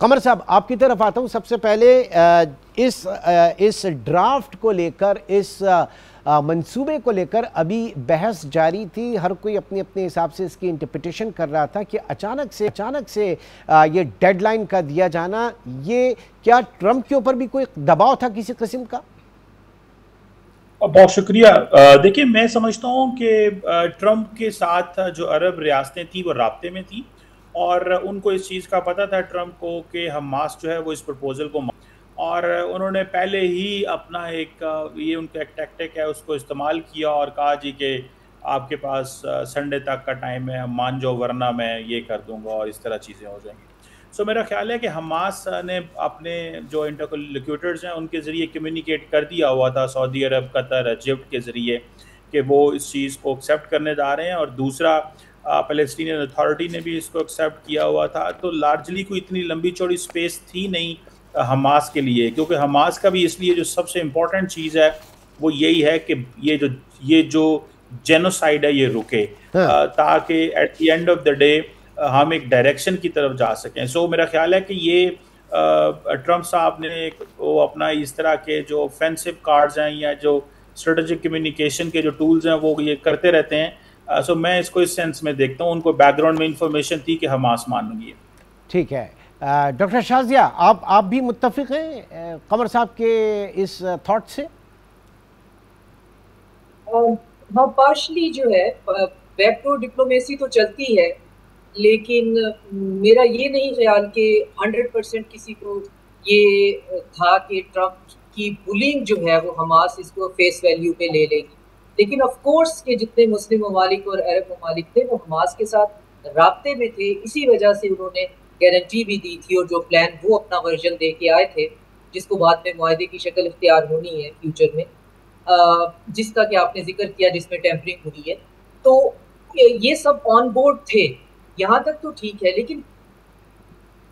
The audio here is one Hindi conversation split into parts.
कमर साहब, आपकी तरफ आता हूं। सबसे पहले इस ड्राफ्ट को लेकर, इस मंसूबे को लेकर अभी बहस जारी थी। हर कोई अपने अपने हिसाब से इसकी इंटरप्रिटेशन कर रहा था कि अचानक से ये डेडलाइन का दिया जाना, ये क्या ट्रंप के ऊपर भी कोई दबाव था किसी किस्म का? बहुत शुक्रिया। देखिए, मैं समझता हूँ कि ट्रंप के साथ जो अरब रियासतें थी वो राब्ते में थी, और उनको इस चीज़ का पता था ट्रंप को कि हमास जो है वो इस प्रपोजल को, और उन्होंने पहले ही अपना एक ये उनका एक टैक्टिक है उसको इस्तेमाल किया और कहा जी कि आपके पास संडे तक का टाइम है, मान जाओ वरना मैं ये कर दूंगा, और इस तरह चीज़ें हो जाएंगी। सो मेरा ख्याल है कि हमास ने अपने जो इंटरलोक्यूटर्स हैं उनके ज़रिए कम्युनिकेट कर दिया हुआ था सऊदी अरब, कतर, इजिप्ट के ज़रिए कि वो इस चीज़ को एक्सेप्ट करने जा रहे हैं, और दूसरा फ़लस्तीनियन अथॉरिटी ने भी इसको एक्सेप्ट किया हुआ था। तो लार्जली कोई इतनी लंबी चौड़ी स्पेस थी नहीं हमास के लिए, क्योंकि हमास का भी इसलिए जो सबसे इम्पोर्टेंट चीज़ है वो यही है कि ये जो जेनोसाइड है ये रुके, हाँ। ताकि at the end of the day हम एक डायरेक्शन की तरफ जा सकें। सो मेरा ख्याल है कि ये ट्रंप साहब ने वो अपना इस तरह के जो ऑफेंसिव कार्ड्स हैं या जो स्ट्रेटेजिक कम्युनिकेशन के जो टूल्स हैं वो ये करते रहते हैं। सो मैं इसको इस सेंस में देखता हूँ, उनको बैकग्राउंड में इंफॉर्मेशन थी कि हमास मान रही है। ठीक है। डॉक्टर शाजिया, आप भी मुत्तफिक हैं कमर साहब के इस थॉट से? हाँ, पार्शली जो है बैकडोर डिप्लोमेसी तो चलती है, लेकिन मेरा ये नहीं ख्याल कि 100% किसी को ये था कि ट्रंप की बुलिंग जो है वो हमास इसको फेस वैल्यू पे ले लेगी। लेकिन ऑफ कोर्स के जितने मुस्लिम ममालिक और अरब ममालिक थे वो हमास के साथ राब्ते में थे, इसी वजह से उन्होंने गारंटी भी दी थी, और जो प्लान वो अपना वर्जन दे के आए थे जिसको बाद में मुआहदे की शक्ल इख्तियार होनी है फ्यूचर में, जिसका कि आपने जिक्र किया जिसमें टेम्परिंग हुई है। तो ये सब ऑन बोर्ड थे, यहाँ तक तो ठीक है। लेकिन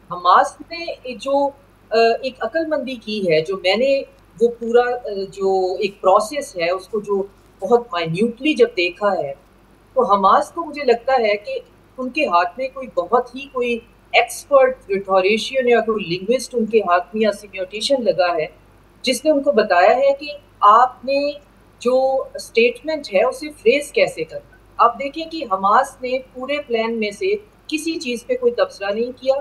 हमास ने जो एक अक्लमंदी की है, जो मैंने वो पूरा जो एक प्रोसेस है उसको जो बहुत माइन्यूटली जब देखा है, तो हमास को मुझे लगता है कि उनके हाथ में कोई एक्सपर्ट रिटोरिशियन या कोई लिंग्विस्ट उनके हाथ में या सिम्योटिशियन लगा है, जिसने उनको बताया है कि आपने जो स्टेटमेंट है उसे फ्रेज कैसे करना। आप देखें कि हमास ने पूरे प्लान में से किसी चीज पे कोई तबसरा नहीं किया,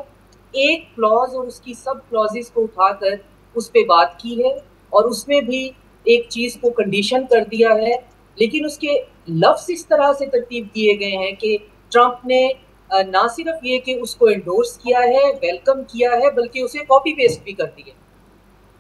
एक क्लॉज और उसकी सब क्लॉजेस को उठाकर उस पर बात की है, और उसमें भी एक चीज को कंडीशन कर दिया है, लेकिन उसके लफ्ज इस तरह से तरतीब दिए गए हैं कि ट्रंप ने ना सिर्फ ये कि उसको एंडोर्स किया है, वेलकम किया है, बल्कि उसे कॉपी पेस्ट भी कर दिया।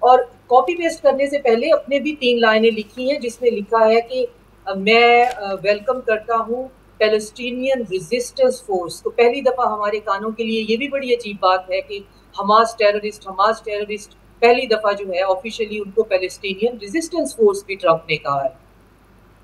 और कॉपी पेस्ट करने से पहले अपने भी 3 लाइनें लिखी हैं, जिसमें लिखा है कि मैं वेलकम करता हूँ पैलेस्टीनियन रेजिस्टेंस फोर्स। तो पहली दफा हमारे कानों के लिए ये भी बड़ी अजीब बात है कि हमास टेररिस्ट पहली दफा जो है ऑफिशियली उनको पैलेस्टीनियन रेजिस्टेंस फोर्स भी ट्रंप ने कहा है।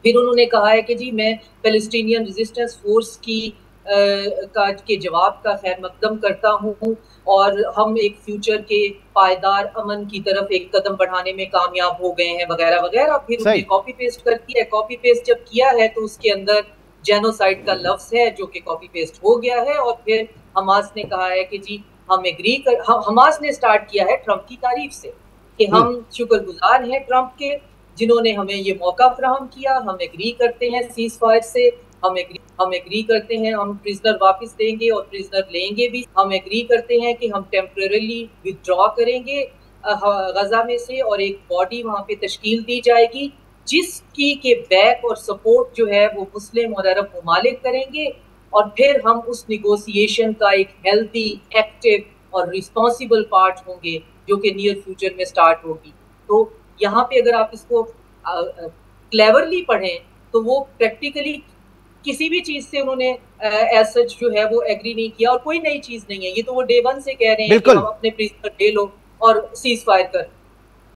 फिर उन्होंने कहा है कि जी मैं पैलेस्टीनियन रेजिस्टेंस फोर्स की के जवाब का खैर मकदम करता हूँ, और हम एक फ्यूचर के पायदार अमन की तरफ एक कदम बढ़ाने में कामयाब हो गए हैं, वगैरह वगैरह। फिर उन्होंने कॉपी पेस्ट कर दिया है। कॉपी पेस्ट जब किया है तो उसके अंदर जेनोसाइड का लफ्ज है जो कि कॉपी पेस्ट हो गया है। और फिर हमास ने कहा है कि जी हमास ने स्टार्ट किया है ट्रंप की तारीफ से कि हम शुक्रगुजार हैं ट्रंप के, जिन्होंने हमें ये मौका फराहम किया। हम एग्री करते हैं सीज फायर से, हम एग्री करते हैं हम प्रिजनर वापस देंगे और प्रिजनर लेंगे भी। हम एग्री करते हैं कि हम टेम्परेरीली विथड्रॉ करेंगे गजा में से, और एक बॉडी वहां पे तश्कील दी जाएगी जिसकी के बैक और सपोर्ट जो है वो मुस्लिम और अरब ममालिक करेंगे। और फिर हम उस निगोशिएशन का एक हेल्दी, एक्टिव और रिस्पॉन्सिबल पार्ट होंगे जो कि नियर फ्यूचर में स्टार्ट होगी। तो यहाँ पे अगर आप इसको क्लेवरली पढ़ें तो वो प्रैक्टिकली किसी भी चीज से उन्होंने एज सच जो है वो एग्री नहीं किया, और कोई नई चीज नहीं है। ये तो वो डे 1 से कह रहे हैं कि हम अपने प्रिजनर ले लो और सीज फायर कर